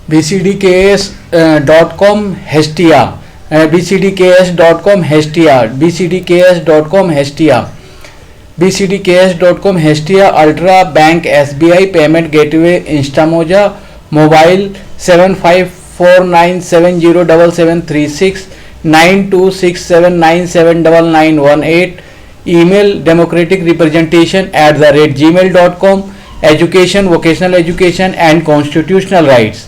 bcdks.com Hestia, bcdks.com Hestia, bcdks.com Hestia, bcdks.com Hestia, Ultra Bank, SBI Payment Gateway, Instamoja, Mobile 7549707736, 9267979918, email democraticrepresentation@gmail.com, education, vocational education and constitutional rights,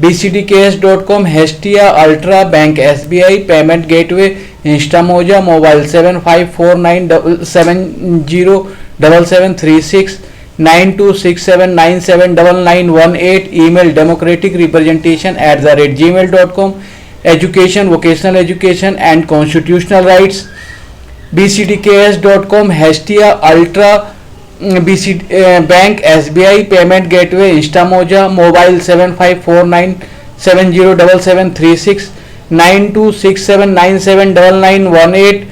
bcdks.com Hestia, Ultra Bank, SBI Payment Gateway, Instamoja, Mobile 7549707736, 9267979918, email democraticrepresentation@gmail.com, education, vocational education and constitutional rights, bcdks.com Hestia, Ultra Bank, SBI Payment Gateway, Instamoja, Mobile 7549707736, 9267979918,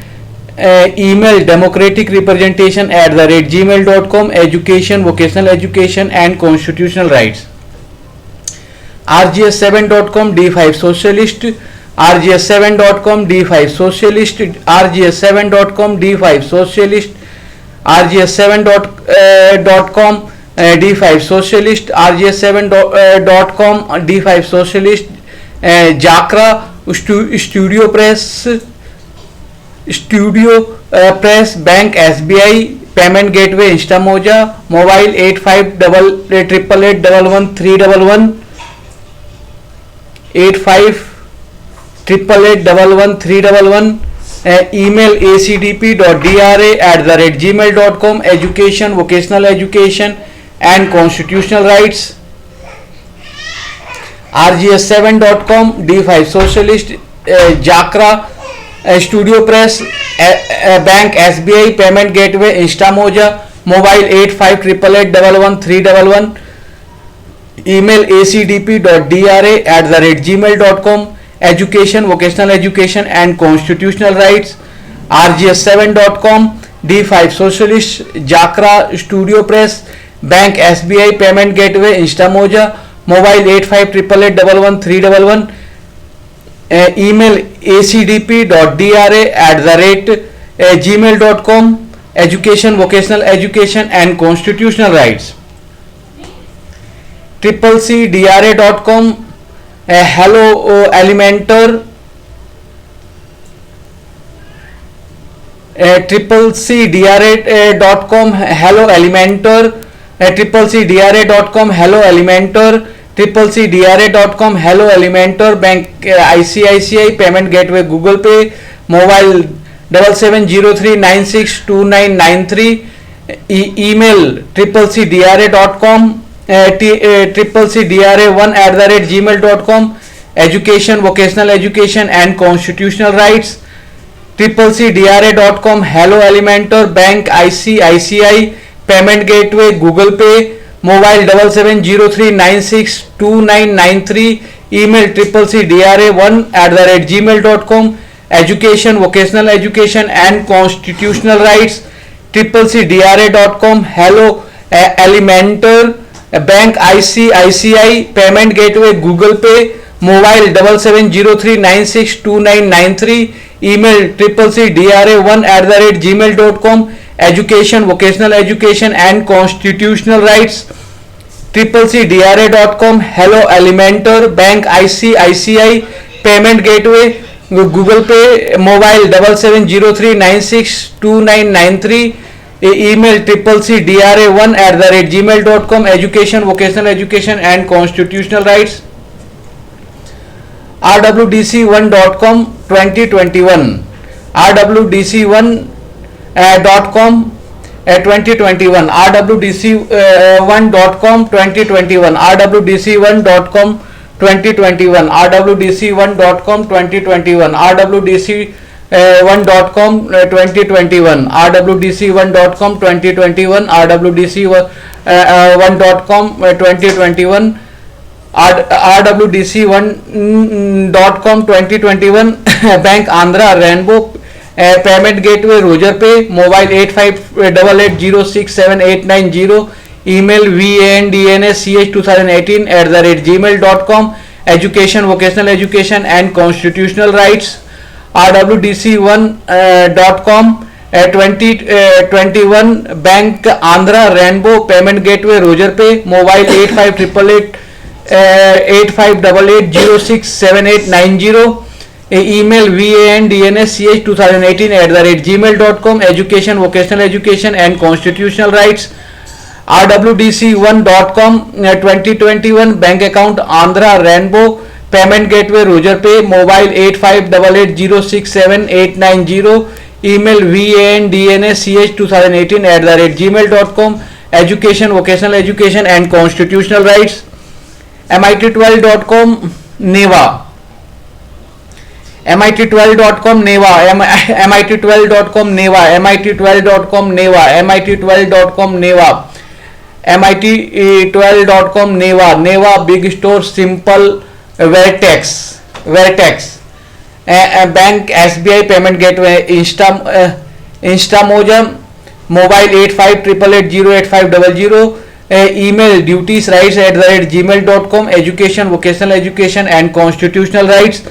email democraticrepresentation@gmail.com, education, vocational education and constitutional rights, rgs7.com D5 Socialist, rgs7.com D5 Socialist, rgs7.com D5 Socialist, rgs7.com D5 Socialist, rgs7.com D5 Socialist, Jakra Studio Press, Bank, SBI Payment Gateway, Instamoja, Mobile 8588881111, 8588881111, email acdpa@gmail.com, education, vocational education and constitutional rights, rgs7.com D5 Socialist, Jakra Studio Press, Bank, SBI Payment Gateway, Instamoja, Mobile 8588881111, email acdpa@gmail.com, education, vocational education and constitutional rights, rgs7.com D5 Socialist, Jakra Studio Press, Bank, SBI Payment Gateway, Instamoja, Mobile 8588881111, email acdpa@gmail.com, education, vocational education and constitutional rights, CCDRA.com, hello Elementor, CCDRA.com hello Elementor, CCDRA.com hello Elementor, CCDRA.com hello Elementor, Bank, ICICI Payment Gateway, Google Pay, Mobile 7703962993, email CCDRA.com, CCDRA1@gmail.com, education, vocational education and constitutional rights, CCDRA.com hello Elementor, Bank, ICICI Payment Gateway, Google Pay, Mobile 7703962993, email CCDRA1@gmail.com, education, vocational education and constitutional rights, CCDRA.com hello Elementor, Bank, ICICI Payment Gateway, Google Pay, Mobile 7703962993, email CCDRA1@gmail.com, education, vocational education and constitutional rights, CCDRA.com hello Elementor, Bank, ICICI Payment Gateway, Google Pay, Mobile 7703962993, email CCDRA1@gmail.com, education, vocational education and constitutional rights, rwdc1.com 2021, rwdc1.com 2021, rwdc1.com 2021, rwdc1.com 2021, rwdc1.com 2021, rwdc1.com 2021, rwdc1.com 2021, rwdc1.com 2021, rwdc1.com 2021, Bank Andhra Rainbow Payment Gateway, Roger Pay, Mobile 8588067890, email vandnsch2018@gmail.com, education, vocational education and constitutional rights. rwdc1.com 2021 Bank Andhra Rainbow Payment Gateway Roger Pay Mobile 8588 email vandnsch2018@gmail.com education, vocational education and constitutional rights. rwdc1.com 2021 bank account Andhra Rainbow Payment Gateway Roger Pay Mobile 8588067890 email vandnsch2018@gmail.com education, vocational education and constitutional rights. mit12.com NEVA mit12.com NEVA mit12.com NEVA mit12.com NEVA mit12.com NEVA mit12.com NEVA Big Store Simple Vertex Bank SBI Payment Gateway Instamoja Mobile 8588088500 email duties rights@gmail.com education, vocational education and constitutional rights.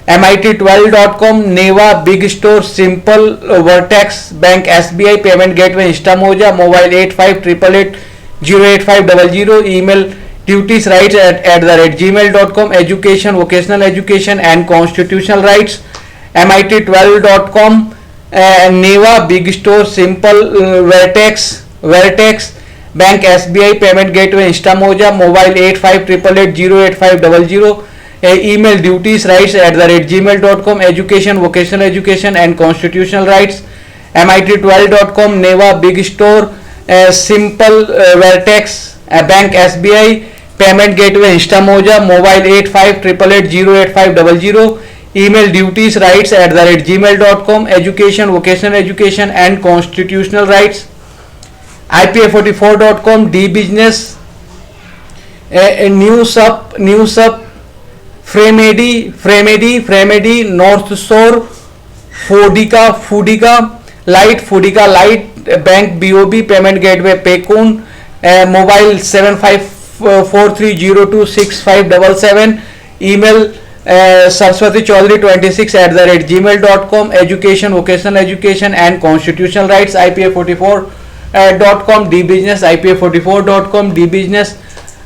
mit12.com NEVA Big Store Simple Vertex Bank SBI Payment Gateway Instamoja Mobile 8588088500 email duties rights@gmail.com education, vocational education and constitutional rights. mit12.com NEVA Big Store Simple Vertex Bank SBI Payment Gateway Instamoja Mobile 8588088500 email duties rights@gmail.com education, vocational education and constitutional rights. mit12.com NEVA Big Store Simple Vertex Bank SBI Payment Gateway Instamoja Mobile 8588088500 email duties rights@gmail.com education, vocational education and constitutional rights. ipa44.com dbusiness news up Fremedi North Shore Fudica Light Bank BOB Payment Gateway Pekun mobile 7543026577 email Saraswati Chaudhary 26@gmail.com education, vocational education and constitutional rights. ipa44.com dbusiness ipa44.com dbusiness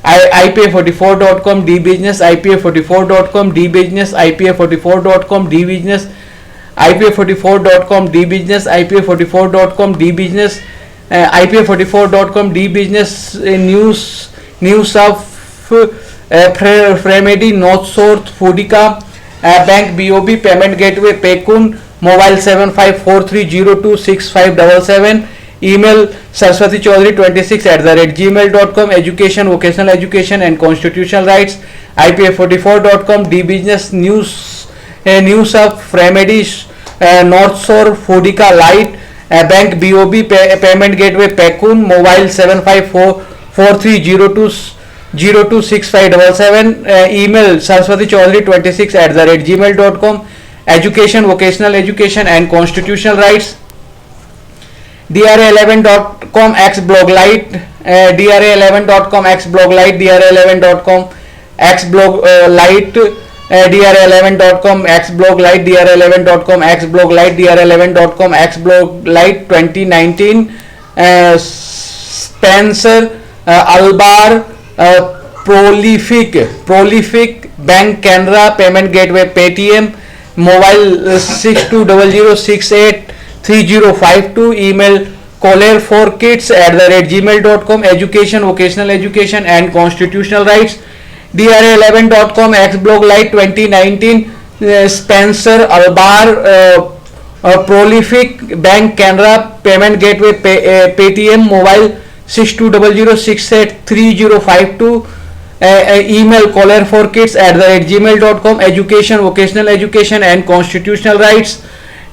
ipa44.com dbusiness ipa44.com dbusiness ipa44.com dbusiness ipa44.com dbusiness ipa44.com dbusiness ipa44.com dbusiness news of Fremedi North Shore Fudica Bank BOB Payment Gateway Pekun mobile 7543026577 email Saraswati Chaudhary 26@gmail.com education, vocational education and constitutional rights. ipa44.com dbusiness news of Fremedi North Shore Fudica Light Bank BOB Payment Gateway Pekun mobile 7543026577 email Saraswati Chaudhary 26@gmail.com education, vocational education and constitutional rights. dra11.com xbloglight dra11.com xbloglight dra11.com xbloglight dra11.com xbloglight dra11.com xbloglight dra11.com xbloglight 2019 Spencer Albar Prolific Bank Canara Payment Gateway Paytm mobile 6200683052 email coller4kids@gmail.com education, vocational education and constitutional rights. dra11.com xbloglight 2019 Spencer Albar Prolific Bank Canara Payment Gateway Paytm mobile 6200683052 email coller4kids@gmail.com education, vocational education and constitutional rights.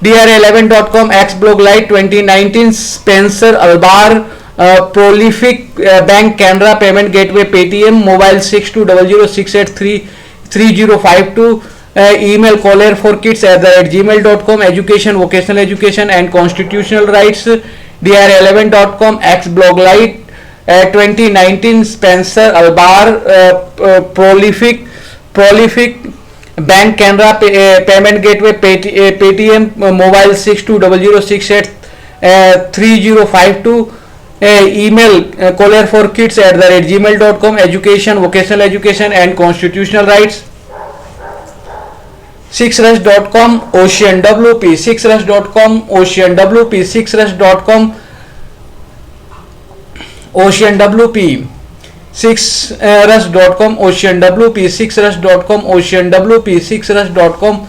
dra11.com xbloglight 2019 Spencer Albar Prolific Bank Canara Payment Gateway Paytm mobile 6200683052 email coller4kids@gmail.com education, vocational education and constitutional rights. dra11.com xbloglight 2019 Spencer Albar Prolific Prolific Bank Canara Payment Gateway Paytm Mobile 6200683052 email caller4kids@gmail.com education vocational education and constitutional rights 6rush.com Ocean WP 6rush.com Ocean WP 6rush.com Ocean WP 6rush.com Ocean WP 6rush.com Ocean WP 6rush.com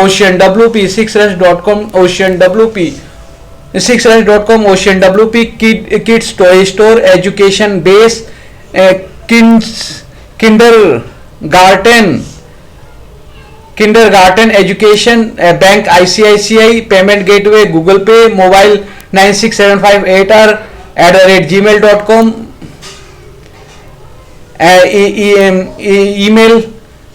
Ocean WP 6rush.com Ocean WP 6rush.com Ocean WP Kids Toy Store Education Base Kindergarten Education Bank ICICI Payment Gateway Google Pay Mobile 96758r@gmail.com email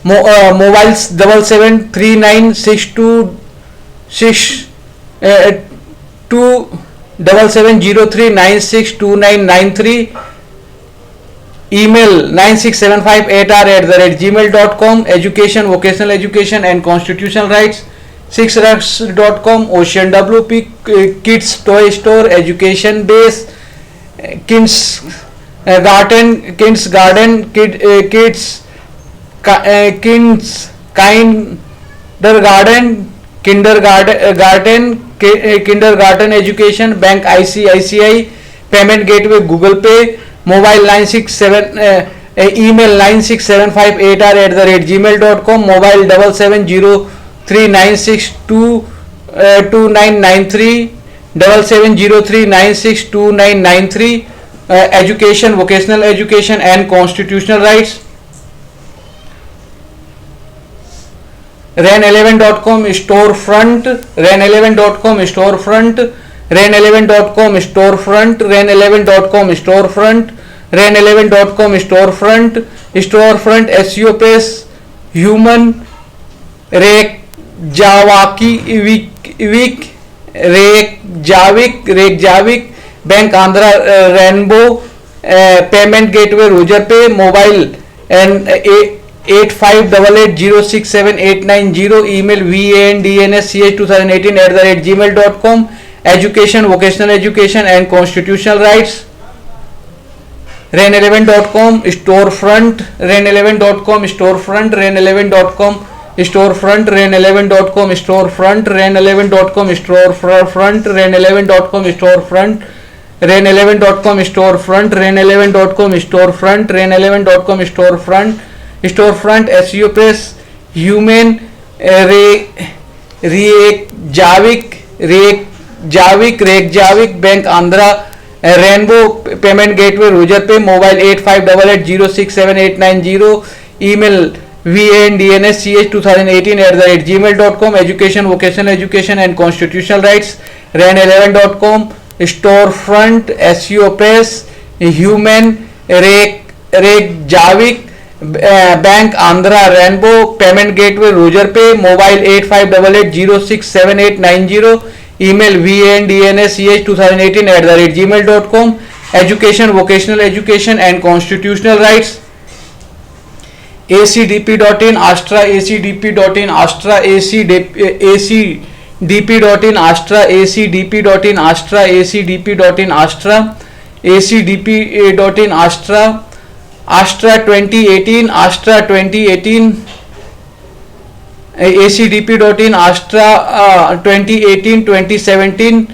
mobiles 7739627703962993 email 96758r@gmail.com education vocational education and constitutional rights 6rush.com Ocean WP Kids Toy Store Education Base Kids Garden Kids Kindergarten Education Bank ICICI Payment Gateway Google Pay Mobile 967 email 96758r@gmail.com mobile 7703962993 7703962993 education vocational education and constitutional rights ran11.com storefront ran11.com storefront ran11.com storefront ran11.com storefront ran11.com storefront storefront SEO page human Reykjavik Bank Andhra Rainbow Payment Gateway Roger Pay Mobile and 8588067890 email vandnsch2018@gmail.com education vocational education and constitutional rights ran11.com storefront ran11.com storefront ran11.com storefront ran11.com storefront ran11.com storefront ran11.com storefront ran11.com storefront ran11.com storefront ran11.com storefront storefront SEO page human Reykjavik Bank Andhra Rainbow Payment Gateway Roger Pay Mobile 8588067890 email vandnsch2018@gmail.com education vocational education and constitutional rights ran11.com storefront SEO page human Reykjavik Bank Andhra Rainbow Payment Gateway Roger Pay Mobile 8588067890 email vandnsch2018@gmail.com education vocational education and constitutional rights acdp.in Astra acdp.in Astra acdp.in Astra acdp.in Astra acdp.in Astra acdp.in Astra Astra 2018 Astra 2018 acdp.in Astra 2018-2017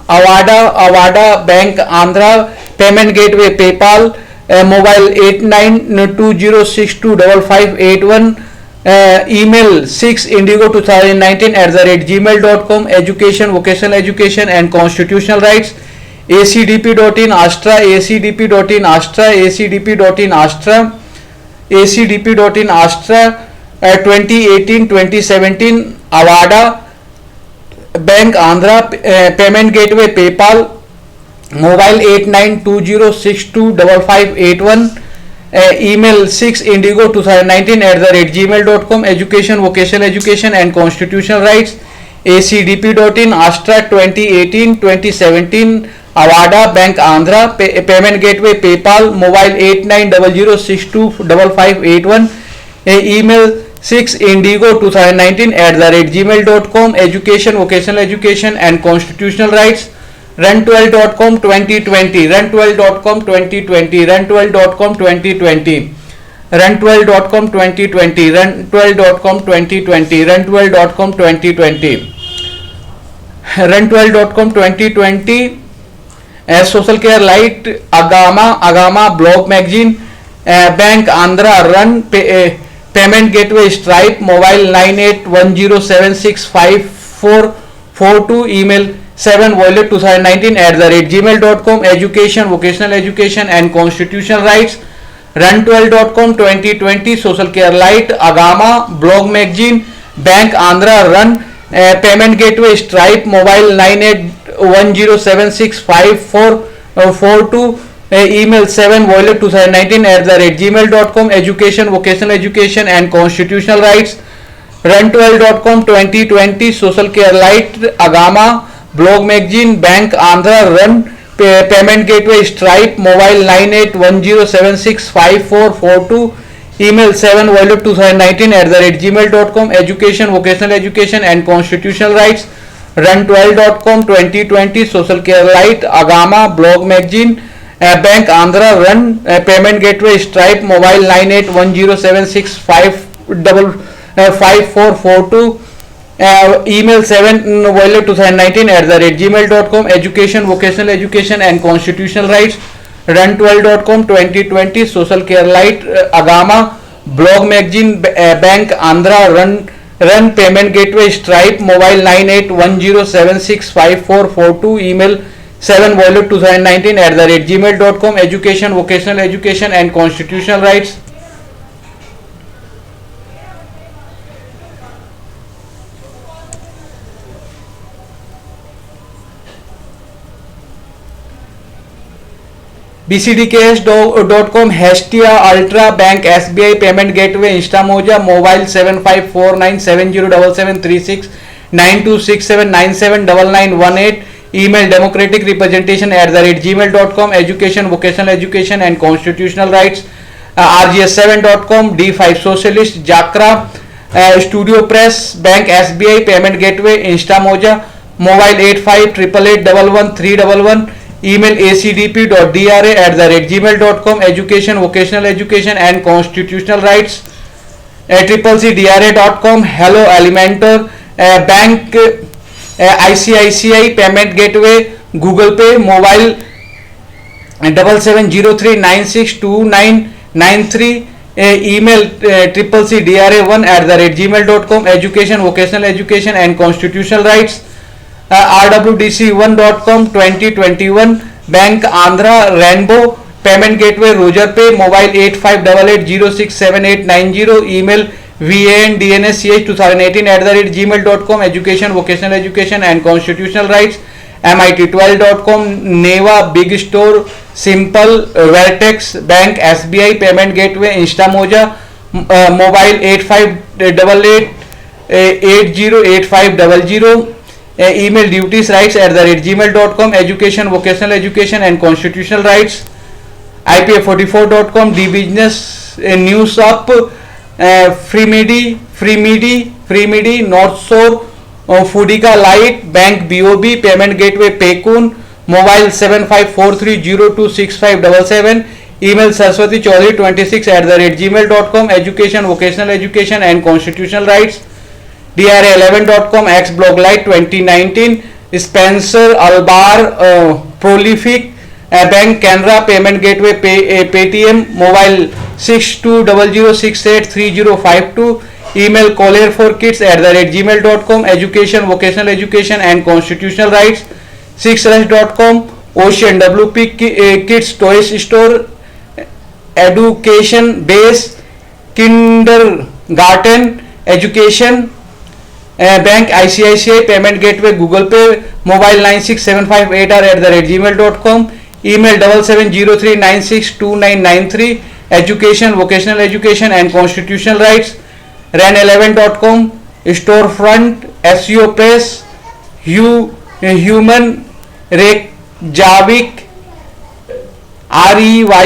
Avada Bank Andhra Payment Gateway PayPal mobile 8920625581 email 6indigo2019@gmail.com education vocational education and constitutional rights acdp.in Astra acdp.in Astra acdp.in Astra acdp.in Astra 2018-2017 Avada Bank Andhra Payment Gateway PayPal mobile 8920625581 email 6indigo2019@gmail.com education vocational education and constitutional rights acdp.in, Astra 2018-2017, Avada, Bank Andhra, Payment Gateway, PayPal, mobile 8900625581, email 6indigo2019@gmail.com, education, vocational education and constitutional rights, run12.com 2020, run12.com 2020, run12.com 2020, run12.com 2020, run12.com 2020, run12.com 2020, run12.com 2020, social care light, agama blog magazine, bank Andhra, run payment gateway, Stripe, mobile 9810765442, email 7violet2019@gmail.com, education, vocational education and constitutional rights, run12.com 2020, social care light, agama blog magazine, bank Andhra, run payment gateway, Stripe, mobile 9810765442, email 7violet2019@gmail.com, education, vocational education and constitutional rights, run12.com 2020, social care light, agama blog magazine, bank Andhra, run payment gateway, Stripe, mobile 9810765442, email 7violet2019@gmail.com, education, vocational education and constitutional rights, run12.com 2020, social care light, agama blog magazine, bank Andhra, run payment gateway, Stripe, mobile 9810765442, email 7violet2019@gmail.com, education, vocational education and constitutional rights, run12.com 2020, social care light, agama blog magazine, bank Andhra, run payment gateway, Stripe, mobile 9810765442, email 7violet2019@gmail.com, education, vocational education and constitutional rights. bcdks.com, Hestia, Ultra, Bank SBI, Payment Gateway, Instamoja, mobile 7549707736, 9267979918, email democratic representation@gmail.com, education, vocational education and constitutional rights, rgs7.com, D5 Socialist, Jakra, Studio Press, Bank SBI, Payment Gateway, Instamoja, mobile 8588811311, email acdp.dra@gmail.com, education, vocational education and constitutional rights, CCDRA.com, hello Elementor, bank ICICI, Payment Gateway, Google Pay, mobile 7703962993, email CCDRA1@gmail.com, education, vocational education and constitutional rights, rwdc1.com 2021, Bank Andhra, Rainbow, Payment Gateway, Roger Pay, mobile 8588067890, email vandnsch2018@gmail.com, education, vocational education and constitutional rights, mit12.com, Neva, Big Store, Simple, Vertex, Bank SBI, Payment Gateway, Instamoja, mobile 8588808500, email dutiesrights@gmail.com, education, vocational education and constitutional rights, ipa44.com, dbusiness, news up, Freemidi, North Shore, Foodica Light, Bank BOB, Payment Gateway, Paycoon, mobile 7543026577, email saraswati chaudhary26@gmail.com, education, vocational education and constitutional rights, DRA11.com, xbloglight 2019, Spencer Albar, Prolific, Bank Canara, Payment Gateway, Paytm, mobile 6200683052, email collier4kids@gmail.com, education, vocational education and constitutional rights, 6rush.com, Ocean WP Kids Toys Store, education base, kindergarten education, Bank ICICI, Payment Gateway, Google Pay, mobile 96758r@gmail.com, email 7703962993, education, vocational education and constitutional rights, ran11.com, Storefront, SEO Press, Human, Reykjavik, REYK,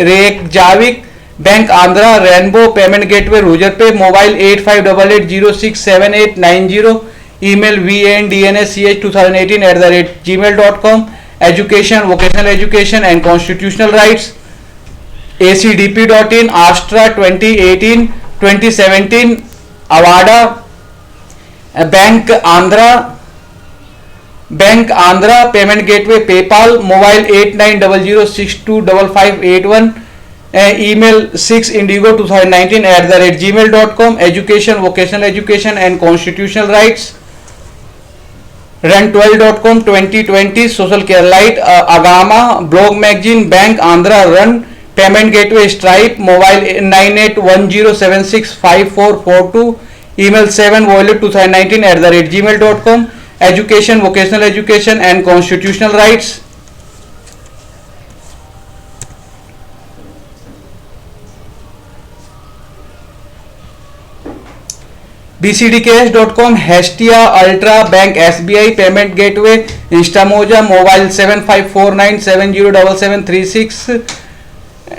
Reykjavik, Bank Andhra, Rainbow, Payment Gateway, Rogerpay, mobile 8588067890, email vandnsch2018@gmail.com, education, vocational education and constitutional rights, acdp.in, Astra 2018-2017, Avada, Bank Andhra, Payment Gateway, PayPal, mobile 8900625581, email 6indigo2019@gmail.com, education, vocational education and constitutional rights, run12.com 2020, social care light, Agama, blog magazine, Bank Andhra, Run, Payment Gateway, Stripe, mobile 9810765442, email 7violet2019@gmail.com, education, vocational education and constitutional rights, bcdcash.com, Hestia, Ultra, Bank SBI, Payment Gateway, Instamoja, mobile 7549707736,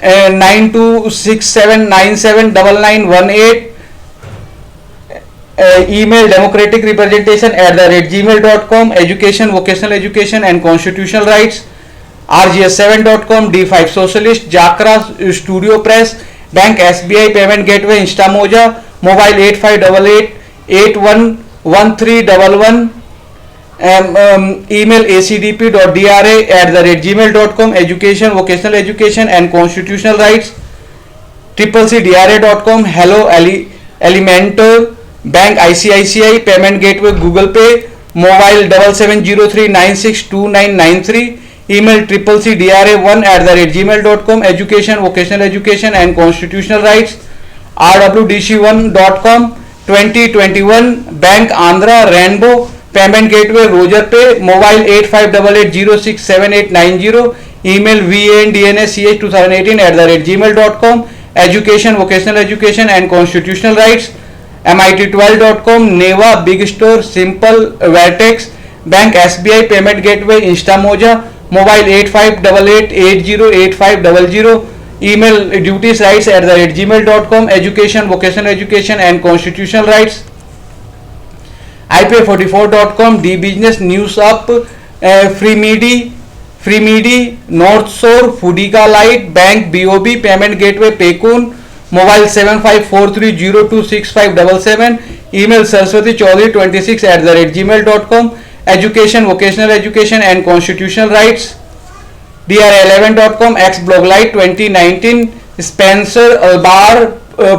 9267979918, email democratic representation@gmail.com, education, vocational education and constitutional rights, rgs7.com, D5 Socialist, Jakra, Studio Press, Bank SBI, Payment Gateway, Instamoja, mobile 8588811311, email acdp.dra@gmail.com, education, vocational education and constitutional rights, cccdra.com, hello Elementor, Bank ICICI, Payment Gateway, Google Pay, mobile 7703962993, email cccdra1@gmail.com, education, vocational education and constitutional rights, rwdc1.com, 2021, Bank Andhra, Rainbow, Payment Gateway, Rogerpay, mobile 8588067890, email vandnsch2018@gmail.com, education, vocational education and constitutional rights, mit12.com, Neva, Big Store, Simple, Vertex, Bank SBI, Payment Gateway, Instamoja, mobile 8588808500, email dutiesrights@gmail.com, education, vocational education and constitutional rights, ipay44.com, dbusiness, news up, freemedi, North Shore, Fudica Light, Bank BOB, Payment Gateway, Paycoon, mobile 7543026577, email saraswati26@gmail.com, education, vocational education and constitutional rights, dr11.com, xbloglight 2019, Spencer Albar,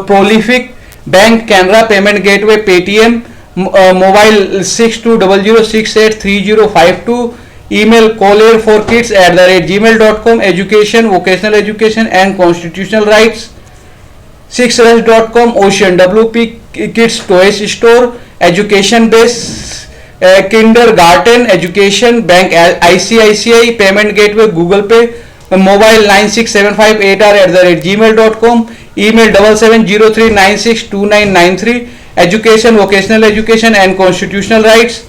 Prolific, Bank Canara, Payment Gateway, Paytm, mobile 6200683052, email collair4kids@gmail.com, education, vocational education and constitutional rights, 6rush.com, Ocean, WP Kids Toys Store, education base, kindergarten education, Bank ICICI, Payment Gateway, Google Pay, mobile 96758r@gmail.com, email 7703962993, education, vocational education and constitutional rights,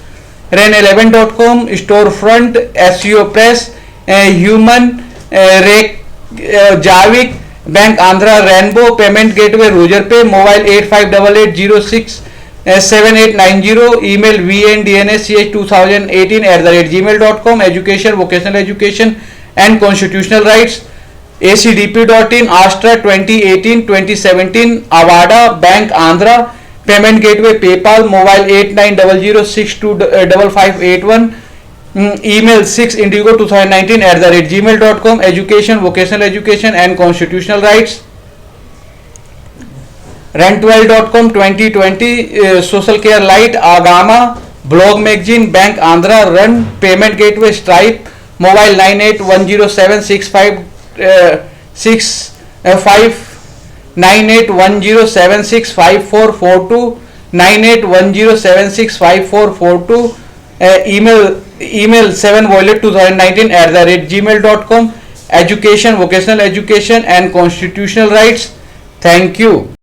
ren11.com, Storefront, SEO Press, Human, Reykjavik, Bank Andhra, Rainbow, Payment Gateway, Rogerpay, mobile 8588067890, email vandnsch2018@gmail.com, education, vocational education and constitutional rights, acdp.in, Astra 2018-2017, Avada, Bank Andhra, Payment Gateway, PayPal, mobile 8900625581, email 6indigo2019@gmail.com, education, vocational education and constitutional rights, run12.com, 2020, social care light, Agama, blog magazine, Bank Andhra, Run, Payment Gateway, Stripe, mobile 9810765442, 9810765442, email 7violet2019@gmail.com, education, vocational education and constitutional rights. Thank you.